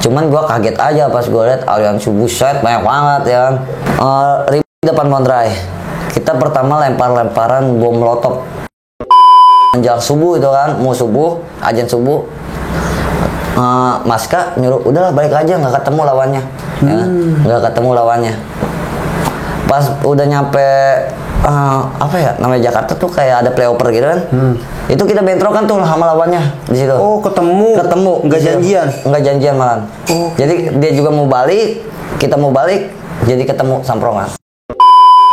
Cuman gue kaget aja pas gue liat aliansi buset banyak banget ya kan. Ribut di depan Mondrai. Kita pertama lemparan bom molotov. Menjelang subuh itu kan, mau subuh, azan subuh. Maska nyuruh udahlah balik aja, nggak ketemu lawannya. Ya, nggak ketemu lawannya. Pas udah nyampe apa ya namanya Jakarta tuh kayak ada playoper gitu kan. Itu kita bentrokan tuh sama lawannya di situ. Oh, ketemu nggak janjian? Nggak janjian malah. Jadi dia juga mau balik, kita mau balik, jadi ketemu samprongan.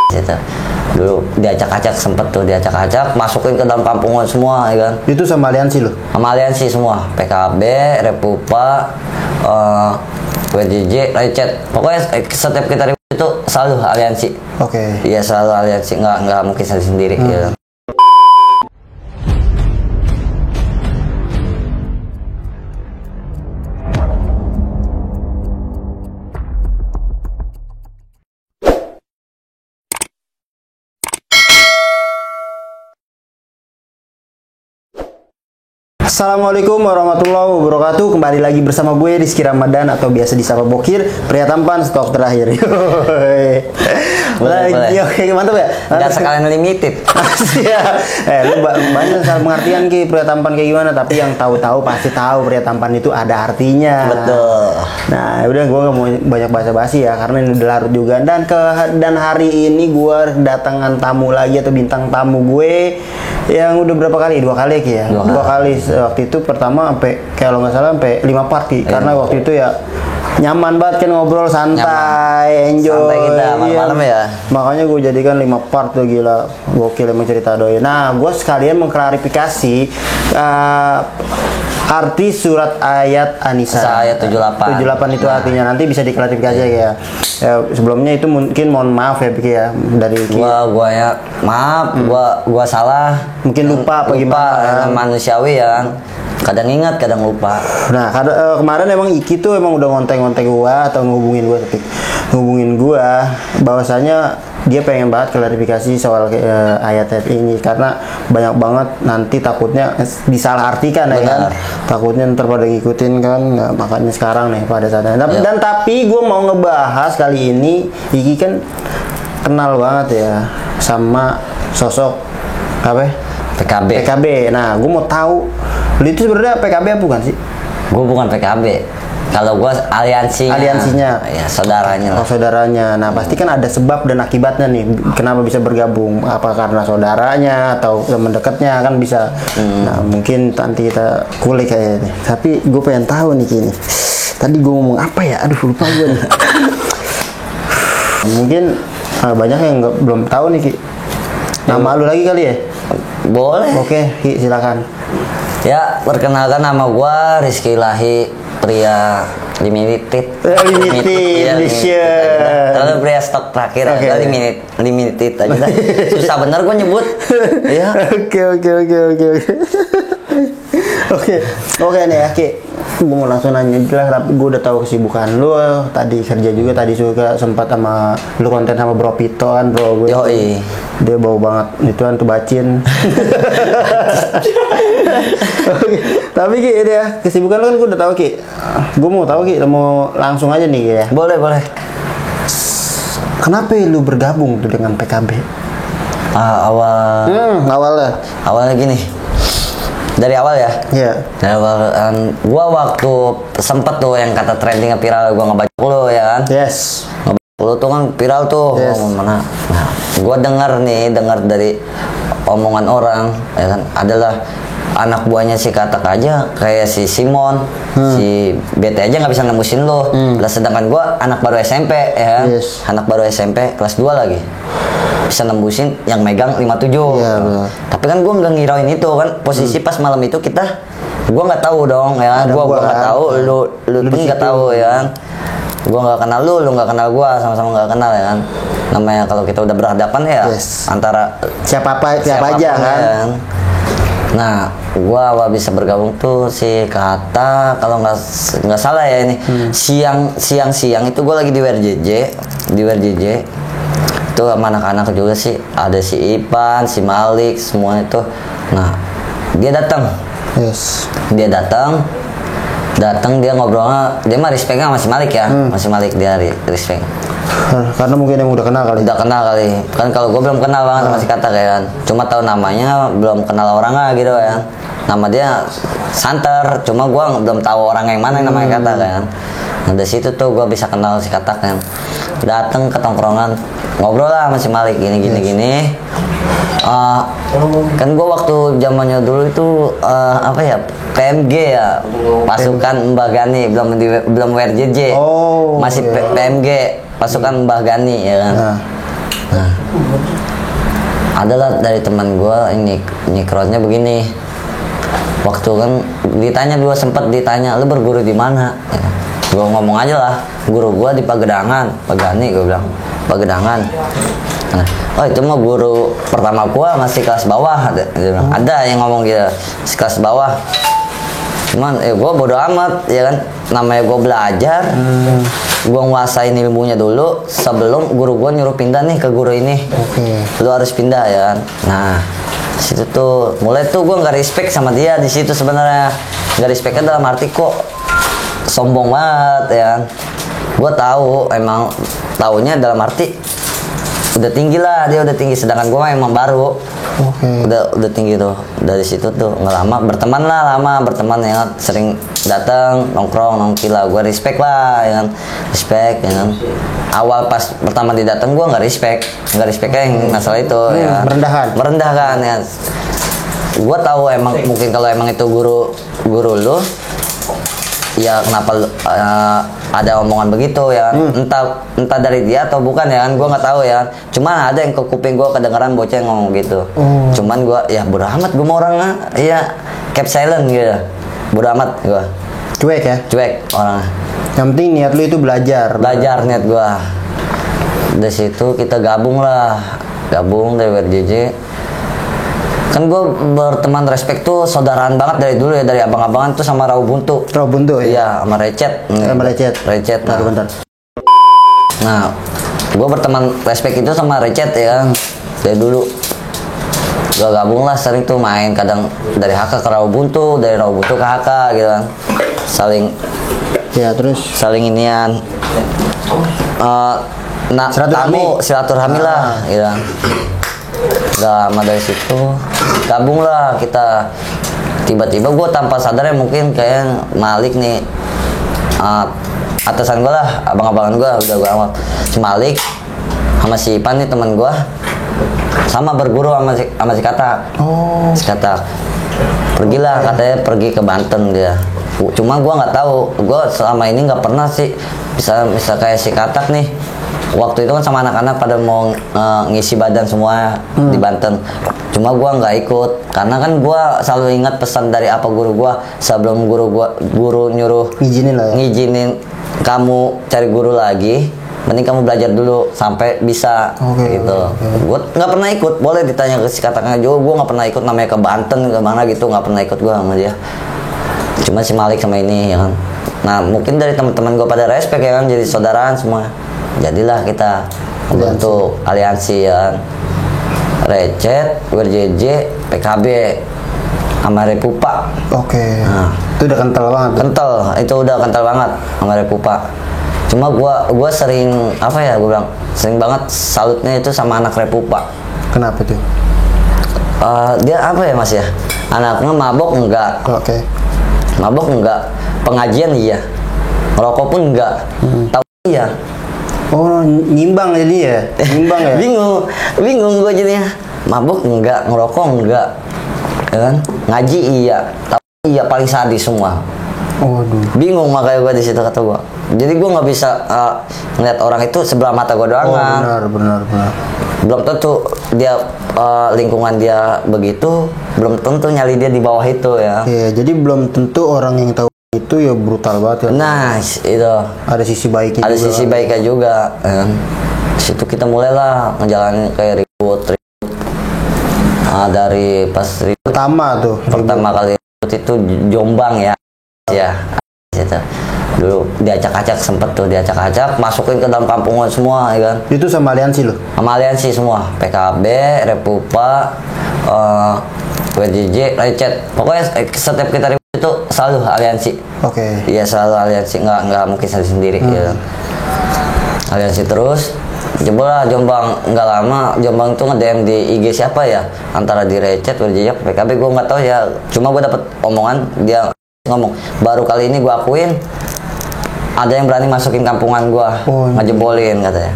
Gitu. Dulu diacak-acak, sempet tuh diacak-acak, masukin ke dalam kampungan semua ya kan. Itu sama aliansi lo? Sama aliansi semua, PKB, Repupa, WJJ, Lecet. Pokoknya setiap kita ribut itu selalu aliansi. Oke. Iya selalu aliansi, nggak mungkin sendiri. Ya. Assalamualaikum warahmatullahi wabarakatuh. Kembali lagi bersama gue Rizky Ramadan atau biasa disapa Bokir, pria tampan stok terakhir. Boleh. Oke, mantap ya. Nggak sekalian limited. Ya. Lu banyak salah pengertian Ki pria tampan kayak gimana, tapi yang tahu-tahu pasti tahu pria tampan itu ada artinya. Betul. Nah, udah gue nggak mau banyak basa-basi ya karena ini udah larut juga dan hari ini gue kedatangan tamu lagi atau bintang tamu gue yang udah berapa kali? Dua kali Ki ya. Dua kali. Waktu itu pertama sampai kalau nggak salah sampai 5 part Ki. Karena waktu itu ya nyaman banget kan ngobrol santai, enjoy. Santai kita malam-malam ya. Makanya gue jadikan 5 part tuh, gila. Gokil emang cerita doi. Nah, gue sekalian mengklarifikasi arti surat ayat An-Nisa. Ayat 78. 78 itu artinya nanti bisa diklarifikasi ya. Sebelumnya itu mungkin mohon maaf ya Biki ya dari Ki. Gua ya maaf, gua salah. Mungkin lupa apa gimana. Manusiawi ya. Kadang ingat, kadang lupa. Nah, kemarin emang Iki tuh emang udah ngontek-ngontek gua atau ngehubungin gua bahwasanya dia pengen banget klarifikasi soal ayat ini karena banyak banget nanti takutnya disalahartikan ya kan. Takutnya ntar pada ngikutin kan. Nah, makanya sekarang nih pada saatnya. Dan tapi gue mau ngebahas kali ini, Iki kan kenal banget ya sama sosok apa? PKB. Nah, gue mau tahu lu itu sebenarnya PKB apa bukan sih? Gue bukan PKB. Kalau gue aliansinya. Ya, saudaranya lah. Oh, saudaranya. Nah, pasti kan ada sebab dan akibatnya nih. Kenapa bisa bergabung? Apa karena saudaranya atau teman dekatnya kan bisa. Nah, mungkin nanti kita kulik kayaknya. Tapi gue pengen tahu nih Kini. Tadi gue ngomong apa ya? Aduh, lupa gue nih. Mungkin banyak yang belum tahu nih Ki. Nama lu lagi kali ya? Boleh. Oke, Ki, silakan. Ya, perkenalkan nama gua Rizky Ilahi, pria limited. Kalau pria stok terakhir ada limited aja. Susah bener gua nyebut. Ya. Oke nih ya, Ki. Gue mau langsung nanya jelas, tapi gue udah tahu kesibukan lu tadi kerja juga, tadi juga sempat sama lu konten sama Bro Pito kan, bro gue. Yoi. Dia bau banget itu kan tuh bacin. Tapi Ki ini ya kesibukan lu kan gue udah tahu Ki. Gue mau tahu Ki, mau langsung aja nih Ki ya. Boleh. Kenapa lu bergabung tuh dengan PKB? Awalnya gini. Dari awal ya? Iya. Dari awal gua waktu sempet tuh yang kata trending viral, gua ngebaca lu ya kan? Yes. Ngebaca lu tuh kan viral tuh. Yes. Mana? Nah, gua dengar dari omongan orang ya kan, adalah anak buahnya si Katak aja kayak si Simon, si BT aja nggak bisa nembusin lo. Sedangkan gua anak baru SMP ya kan? Yes. Anak baru SMP kelas 2 lagi. Bisa nembusin yang megang 57. Iya, benar. Tapi kan gue nggak ngirauin itu kan posisi pas malam itu gue nggak tahu dong ya, gue nggak tahu, lu pun nggak tahu ya kan, gue nggak kenal lu nggak kenal gue, sama-sama nggak kenal ya kan, namanya kalau kita udah berhadapan ya antara siapa aja kan. Nah, gue awal bisa bergabung tuh si Kata, kalau nggak salah ya ini siang itu gue lagi di WRJJ itu sama anak-anak juga sih, ada si Ipan, si Malik, semua itu. Nah, dia datang. Yes. Dia datang Datang dia ngobrolnya, dia mah respectnya masih Malik ya, masih Malik dia respect. Karena mungkin emang udah kenal kali. Udah kenal kali, kan kalau gue belum kenal banget sama si Kata kan, cuma tahu namanya, belum kenal orangnya gitu kan. Nama dia Santer, cuma gue belum tahu orang yang mana yang namanya Kata kan. Nah dari situ tuh gue bisa kenal si Kata kan. Datang ke tongkrongan, ngobrol lah sama si Malik gini. Kan gue waktu zamannya dulu itu apa ya, PMG ya, pasukan Mbah Gani, belum WRJJ, masih PMG, pasukan Mbah Gani ya kan. Nah, adalah dari teman gue ini crowdnya begini. Waktu kan sempat ditanya lu berguru di mana? Ya. Gue ngomong aja lah, guru gue di Pagedangan, Pak Gani, gue bilang Pagedangan. Nah, oh itu mah guru pertama gua masih kelas bawah, ada yang ngomong gitu, kelas bawah. Cuman gua bodo amat ya kan, namanya gua belajar, gua nguasain ilmunya dulu sebelum guru gua nyuruh pindah nih ke guru ini. Lu harus pindah ya kan. Nah situ tuh mulai tuh gua nggak respect sama dia di situ sebenarnya, nggak respectnya dalam arti kok sombong banget ya kan. Gua tahu emang taunya dalam arti udah tinggi lah, dia udah tinggi, sedangkan gue emang baru. Udah tinggi tuh. Dari situ tuh nggak lama berteman ya kan, sering datang nongkrong lah, gue respect lah ya kan, respect ya kan. Awal pas pertama didatang gue nggak respect yang masalah itu ya, merendahkan ya. Gue tahu emang mungkin kalau emang itu guru lu ya kenapa ada omongan begitu ya, entah dari dia atau bukan ya kan, gue nggak tahu ya. Cuma ada yang ke kuping gue kedengeran bocah yang ngomong gitu. Cuman gue ya bodo amat, gue mau orangnya ya keep silent gitu, bodo amat gue. Cuek orangnya. Yang penting niat lu itu belajar niat gue. Dari situ kita gabung dari WRJJ. Kan gue berteman respect tuh saudaraan banget dari dulu ya, dari abang-abangan tuh sama Raubuntu ya? Iya, sama Recet. Recet. Bentar. Nah, gue berteman respect itu sama Recet ya, dari dulu. Gue gabung lah, sering tuh main, kadang dari HK ke Raubuntu, dari Raubuntu ke HK gitu kan. Saling inian. Silaturahmi lah gitu kan. Udah lama dari situ gabung lah kita. Tiba-tiba gue tanpa sadar ya, mungkin kayak Malik nih atasan gue lah, abang-abangan gue udah gue awal. Si Malik sama si Ipan nih teman gue, sama berguru sama si Kata. Si Kata pergilah, katanya pergi ke Banten dia. Cuma gue nggak tahu, gue selama ini nggak pernah sih bisa kayak si Katak nih. Waktu itu kan sama anak-anak pada mau ngisi badan semua di Banten. Cuma gua nggak ikut karena kan gua selalu ingat pesan dari apa guru gua sebelum guru nyuruh ngizinin kamu cari guru lagi, mending kamu belajar dulu sampai bisa gitu. Gua nggak pernah ikut, boleh ditanya ke si Kataknya juga, gua nggak pernah ikut namanya ke Banten ke mana gitu, nggak pernah ikut gua sama dia. Cuma si Malik sama ini ya kan. Nah mungkin dari teman-teman gua pada respect ya kan, jadi saudaraan semua. Jadilah kita bentuk aliansi ya, Recet, WRJJ, PKB, sama Repupa. Nah, itu udah kental banget. Itu udah kental banget sama Repupa. Cuma gua sering apa ya, gue bilang sering banget salutnya itu sama anak Repupa. Kenapa tuh? Dia apa ya mas ya? Anaknya mabok enggak? Mabok enggak? Pengajian iya, ngerokok pun enggak. Tahu iya. Nyimbang jadi ya? Nyimbang ya? Bingung gue jadinya. Mabuk enggak, ngerokok enggak, ya kan? Ngaji iya, tapi iya paling sadis semua. Bingung makanya gue di situ, kata gue. Jadi gue nggak bisa ngeliat orang itu sebelah mata gue doang. Benar. Belum tentu dia lingkungan dia begitu, belum tentu nyali dia di bawah itu ya. Iya, jadi belum tentu orang yang tahu itu ya brutal banget ya. Nah itu ada sisi baiknya. Baiknya juga kan. Situ kita mulailah ngejalanin kayak ribut. Dari pas pertama kali ribut itu Jombang ya situ dulu diacak-acak, sempet tuh diacak-acak, masukin ke dalam kampungan semua ya kan. Itu sama aliansi loh? Sama aliansi semua, PKB, Repupa, WRJJ, Recet. Pokoknya setiap kita itu selalu aliansi. Oke. Iya selalu aliansi, nggak mungkin sendiri ya. Aliansi terus. Coba Jombang nggak lama, Jombang tuh nge-DM di IG siapa ya? Antara di Recet, berjejak, PKB, gue nggak tahu ya. Cuma gue dapet omongan dia ngomong, baru kali ini gue akuin ada yang berani masukin kampungan gue, ngejebolin katanya.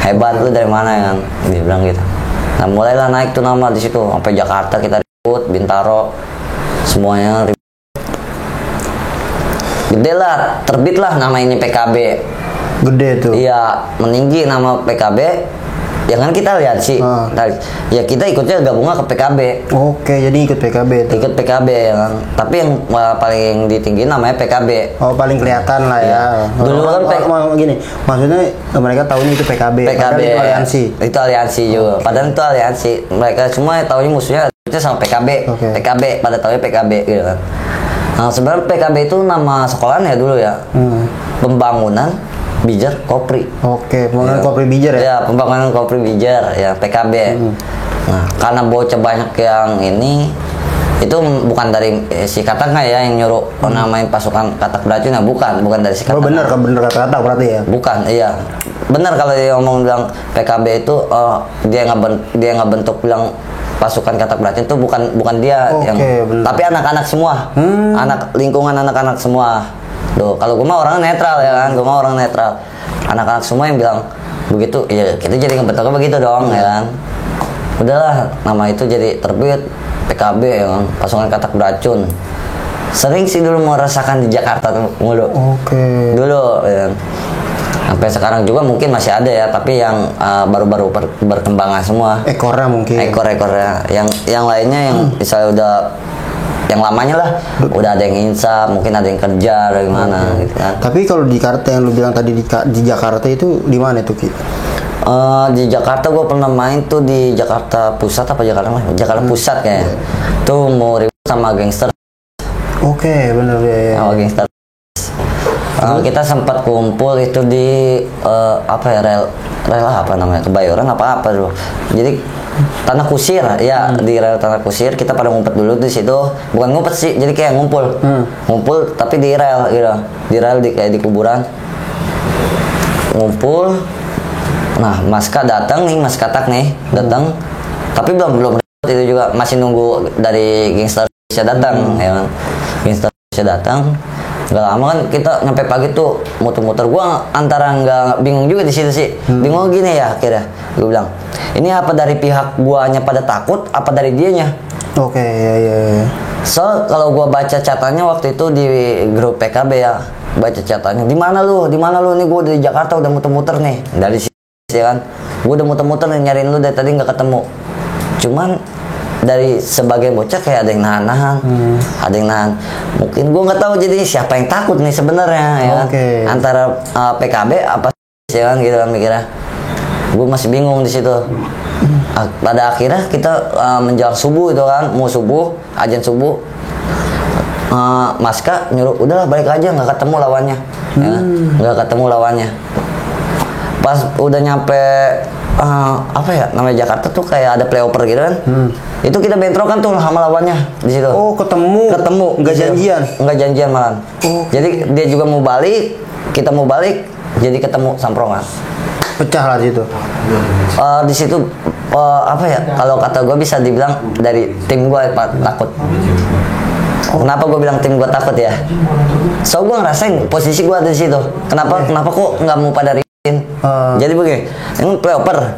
Hebat lu dari mana ya? Dia bilang gitu. Nah mulailah naik tuh nama di situ, sampai Jakarta kita ribut, Bintaro, semuanya ribut. Gede lah, terbit lah nama ini PKB. Gede tuh. Iya, meninggi nama PKB. Ya kan kita lihat sih. Ya kita ikutnya gabungnya ke PKB. Oke, jadi ikut PKB tuh. Ikut PKB ya kan. Tapi yang paling ditinggi namanya PKB. Oh, paling kelihatan lah ya. Dulu kan gini, maksudnya mereka tahunya itu PKB. PKB Itu aliansi. Itu aliansi juga. Padahal itu aliansi. Mereka semua tahunya musuhnya sama PKB. PKB pada tahunya PKB gitu kan. Nah, sebenarnya PKB itu nama sekolahan ya dulu ya. Pembangunan Bijar Kopri. Oke, pembangunan Kopri Bijar ya? Ya, pembangunan Kopri Bijar ya PKB. Nah, karena bocah banyak yang ini, itu bukan dari si Katanga ya yang nyuruh namain pasukan Katak Beracun ya, bukan dari si Katanga. Oh bener kata berarti ya? Bukan, iya. Benar kalau dia ngomong bilang PKB itu dia nggak bentuk bilang pasukan Katak Beracun itu bukan dia yang, tapi anak-anak semua, anak lingkungan anak-anak semua. Tuh, kalau gue mah orang netral ya kan, gue mah orang netral. Anak-anak semua yang bilang begitu, ya kita jadi ngebentuknya begitu dong ya kan. Udahlah, nama itu jadi terbit PKB ya kan, pasukan Katak Beracun. Sering sih dulu merasakan di Jakarta tuh mulu. Dulu ya kan. Sampai sekarang juga mungkin masih ada ya, tapi yang baru-baru berkembangan semua. Ekornya mungkin. Ekor-ekornya. Yang lainnya yang misalnya udah yang lamanya lah, udah ada yang insaf, mungkin ada yang kerja, dari mana gitu kan. Tapi kalau di Jakarta yang lu bilang tadi di Jakarta itu di mana tuh Ki? Di Jakarta gue pernah main tuh di Jakarta Pusat apa Jakarta mana? Jakarta Pusat kayaknya. Tuh mau ribut sama gangster. Oke, bener ya. Sama gangster. Kita sempat kumpul itu di apa ya rel apa namanya, Kebayoran apa dulu. Jadi Tanah Kusir ya, di rel Tanah Kusir kita pada ngumpet dulu di situ. Bukan ngumpet sih, jadi kayak ngumpul tapi di rel gitu. Di rel kayak di kuburan. Ngumpul. Nah, Mas Katak nih datang. Tapi belum itu juga masih nunggu dari gangster bisa datang ya kan. Gangster bisa datang. Gak lama kan kita nyampe pagi tuh muter-muter, gua antara nggak bingung juga di situ sih. Bingung gini ya akhirnya gue bilang, ini apa dari pihak guanya pada takut apa dari dianya? Oke, ya. So kalau gua baca catatannya waktu itu di grup PKB ya, baca catatannya, di mana lu nih, gua di Jakarta udah muter-muter nih dari sini ya kan, gua udah muter-muter nih nyariin lu dari tadi nggak ketemu. Cuman dari sebagai bocah kayak ada yang nahan, ada yang nahan. Mungkin gue nggak tahu jadi siapa yang takut nih sebenarnya ya kan? Antara PKB apa sih ya kan gitu kan mikirnya. Gue masih bingung di situ. Pada akhirnya kita menjelang subuh itu kan, mau subuh, azan subuh. Maska nyuruh udahlah balik aja, nggak ketemu lawannya, ya, nggak ketemu lawannya. Pas udah nyampe apa ya namanya Jakarta tuh kayak ada playoper gitu kan. Itu kita bentrokan tuh sama lawannya di situ. Oh, ketemu. Nggak janjian. Nggak janjian malah. Jadi dia juga mau balik, kita mau balik, jadi ketemu samprongan. Pecah lah di situ. Di situ apa ya? Kalau kata gue bisa dibilang dari tim gue takut. Kenapa gue bilang tim gue takut ya? So gue ngerasain posisi gue ada di situ. Kenapa kok nggak mau pada ribin? Jadi begini, ini playoper.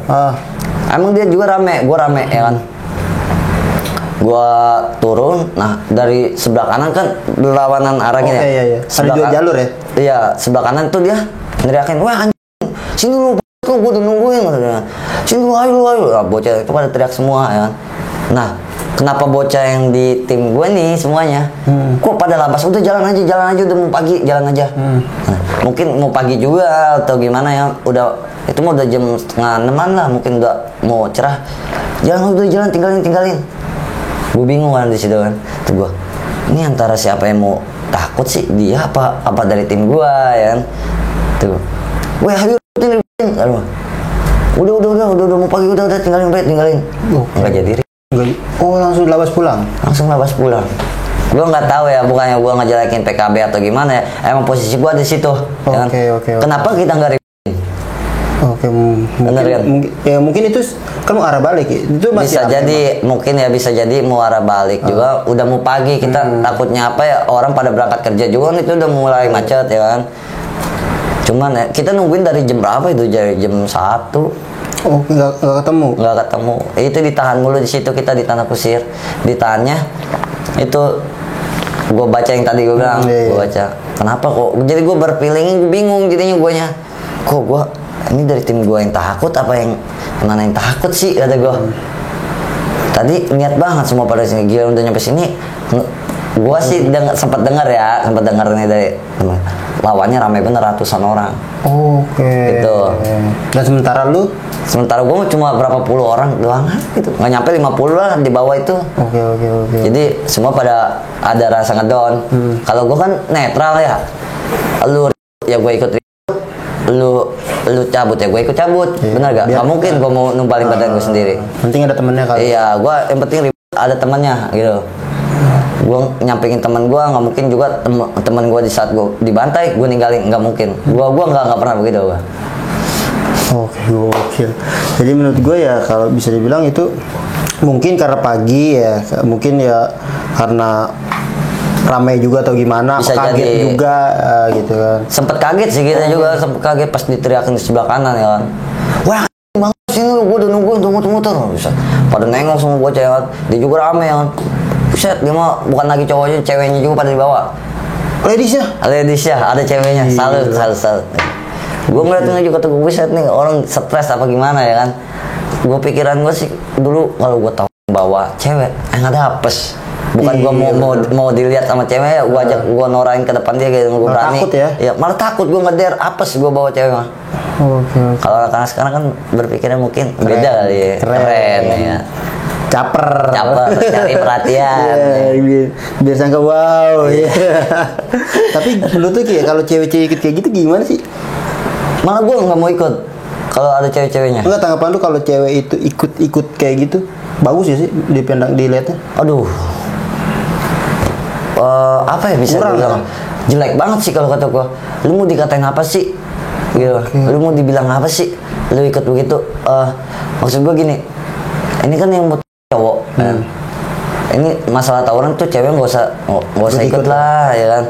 Emang dia juga rame, gue rame ya kan. Gua turun, nah dari sebelah kanan kan berlawanan arahnya ya. Iya. Ada dua jalur ya? Iya, sebelah kanan tuh dia neriakin, wah anjing, sini lu, gua udah nungguin, sini lu, ayo. Nah, bocah itu pada teriak semua ya. Nah, kenapa bocah yang di tim gue nih semuanya, kok pada labas, udah jalan aja, udah mau pagi, jalan aja. Nah, mungkin mau pagi juga atau gimana ya, itu mau udah jam 5:30 lah, mungkin udah mau cerah. Udah jalan, tinggalin. Gue bingung kan di situ kan, tuh gue, ini antara siapa yang mau takut sih, dia apa dari tim gue ya kan, tuh, ayo udah mau pagi, udah tinggalin, nggak jadi. Oh langsung labas pulang? Langsung labas pulang. Gua nggak tahu ya, bukannya gua ngejelekin PKB atau gimana ya. Emang posisi gua di situ. Ya kan? Oke. Kenapa kita nggak Oke, Bener kan? mungkin itu kan mau arah balik ya. Itu masih bisa rame, jadi mungkin ya, bisa jadi mau arah balik juga, udah mau pagi kita takutnya apa ya, orang pada berangkat kerja juga kan, itu udah mulai macet ya kan. Cuman ya kita nungguin dari jam berapa itu, dari jam 1. Oh, nggak ketemu. Nggak ketemu, itu ditahan mulu di situ, kita di tanah kusir ditahannya. Itu gue baca yang tadi gue bilang, gue baca kenapa kok, jadi gue berpiling, bingung jadinya guanya, kok gue ini dari tim gue yang takut apa yang mana yang takut sih, kata gue. Tadi niat banget semua pada sini, gila udah nyampe sini. Gue sih sempat dengar nih dari teman, lawannya ramai bener, ratusan orang. Oke. Gitu. Dan sementara gue cuma berapa puluh orang doang gitu, nggak nyampe 50 lah di bawah itu. Oke. Jadi semua pada ada rasa ngedon. Kalau gue kan netral ya, lu ya gue ikut, lu cabut ya gue ikut cabut. Bener gak? Gak mungkin gue mau numpalin badan gue sendiri. Penting ada temennya kali. Iya, gue yang penting ada temannya gitu. Gue nyampingin teman gue, nggak mungkin juga teman gue di saat gue dibantai gue ninggalin, nggak mungkin. Gue nggak pernah begitu gue. Oke, gokil. Jadi menurut gue ya kalau bisa dibilang itu mungkin karena pagi ya, mungkin ya karena ramai juga atau gimana, Bisa kaget jadi. juga gitu kan. Sempet kaget sih kita juga, sempet kaget pas diteriakin di sebelah kanan ya kan. Wah, bang sini lu, gue udah nungguin tuh muter-muter. Bisa pada nengok semua bocah ya kan. Dia juga rame ya kan. Buset, dia mah bukan lagi cowoknya, ceweknya juga pada dibawa. Ladies ya? Ada ceweknya. Salut. Gue ngeliatnya juga tuh, buset nih orang stres apa gimana ya kan. Gue pikiran gue sih dulu kalau gue tahu bawa cewek, nggak ada apes. Bukan gue mau dilihat sama cewek ya, gue ajak gue norain ke depan dia gitu, gue berani. Takut ya? Ya malah takut, gue ngeder apes gue bawa cewek mah. Oke. Kalau anak sekarang kan berpikirnya mungkin beda kali ya. Keren ya. Caper, cari perhatian. biar sangka wow. Tapi menurut tuh kayak kalau cewek-cewek ikut kayak gitu gimana sih? Malah gue nggak mau ikut kalau ada cewek-ceweknya. Enggak, tanggapan lu kalau cewek itu ikut kayak gitu bagus ya sih dilihatnya? Aduh, apa ya bisa dibilang jelek banget sih kalau kata gua. Lu mau dikatain apa sih? Gitu. Lu mau dibilang apa sih? Lu ikut begitu. Maksud gua gini, ini kan yang mau cowok. Ini masalah tawuran tuh cewek nggak usah ikut lah ya kan.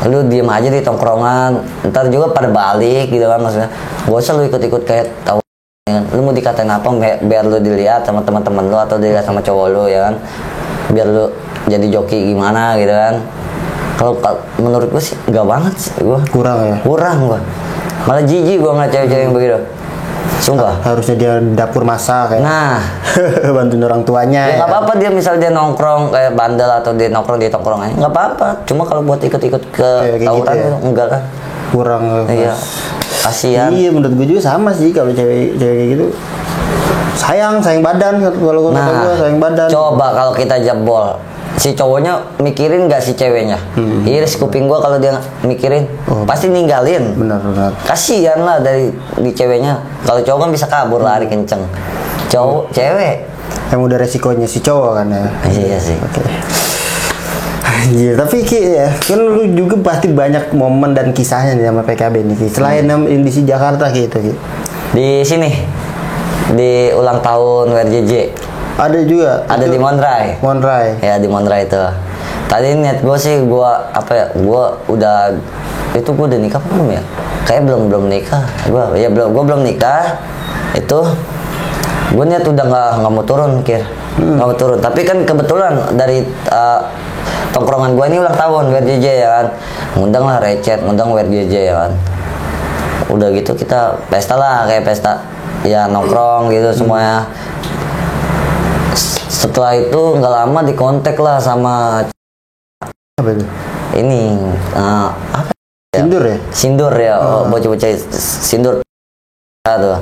Lu diem aja di tongkrongan, ntar juga pada balik gitu kan, maksudnya nggak usah lu ikut kayak tawuran. Ya kan? Lu mau dikatain apa biar lu dilihat sama teman-teman lu atau dilihat sama cowok lu ya kan, biar lu jadi joki gimana gitu kan. Kalau menurut gue sih nggak banget sih, gue kurang gue, malah jijik gue ngeliat cewek-cewek yang begitu, sumpah. Harusnya dia dapur masak kayak. Nah, bantuin orang tuanya. ya nggak apa-apa dia misal dia nongkrong kayak bandel atau dia nongkrong di tongkrongannya, nggak apa-apa. Cuma kalau buat ikut-ikut ke tawuran gitu, ya? Enggak kan? Kurang. Iya, kasihan. Iya, menurut gue juga sama sih kalau cewek kayak gitu. Sayang badan kalau kata gue, sayang badan. Coba kalau kita jebol, si cowoknya mikirin nggak si ceweknya? Iris kuping gua kalau dia mikirin, pasti ninggalin. Benar. Kasihan lah di ceweknya. Kalau cowok kan bisa kabur lari kenceng. Cewek yang udah resikonya si cowok kan ya. Iya sih. Oke. Anjir, tapi ya, kan lu juga pasti banyak momen dan kisahnya nih sama PKB nih, Ki. Selain di Jakarta gitu, Ki. Di sini di ulang tahun WRJJ. Ada juga. Ada di Monrai. Ya di Monrai itu. Tadi niat gue sih gue udah nikah belum ya? Kayak belum nikah. Gue belum nikah. Itu gue niat udah nggak mau turun nggak mau turun. Tapi kan kebetulan dari tongkrongan gue ini ulang tahun WRJJ ya kan. Ngundang lah Recet, ngundang WRJJ ya kan. Udah gitu kita pesta lah, kayak pesta ya nongkrong gitu semuanya. Setelah itu nggak lama dikontak lah sama apa itu? Ini apa ya? Sindur ya, bocah-bocah sindur tuh.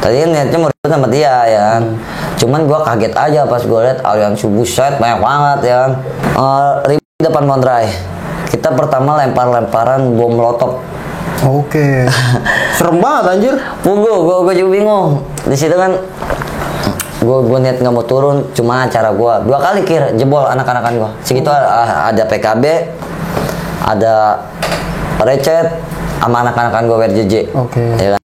Tadi niatnya mau ribut sama dia ya kan. Cuman gua kaget aja pas gua lihat aliansi buset banyak banget ya kan. Ribut di depan Monrai. Kita pertama lemparan bom molotov. Oke. Serem banget anjir. Gua juga bingung. Di situ kan gue niat nggak mau turun, cuma acara gue 2 kali jebol anak-anakan gue. Segitu ada PKB, ada Recet, sama anak-anakan gue WRJJ. Oke. Ya kan?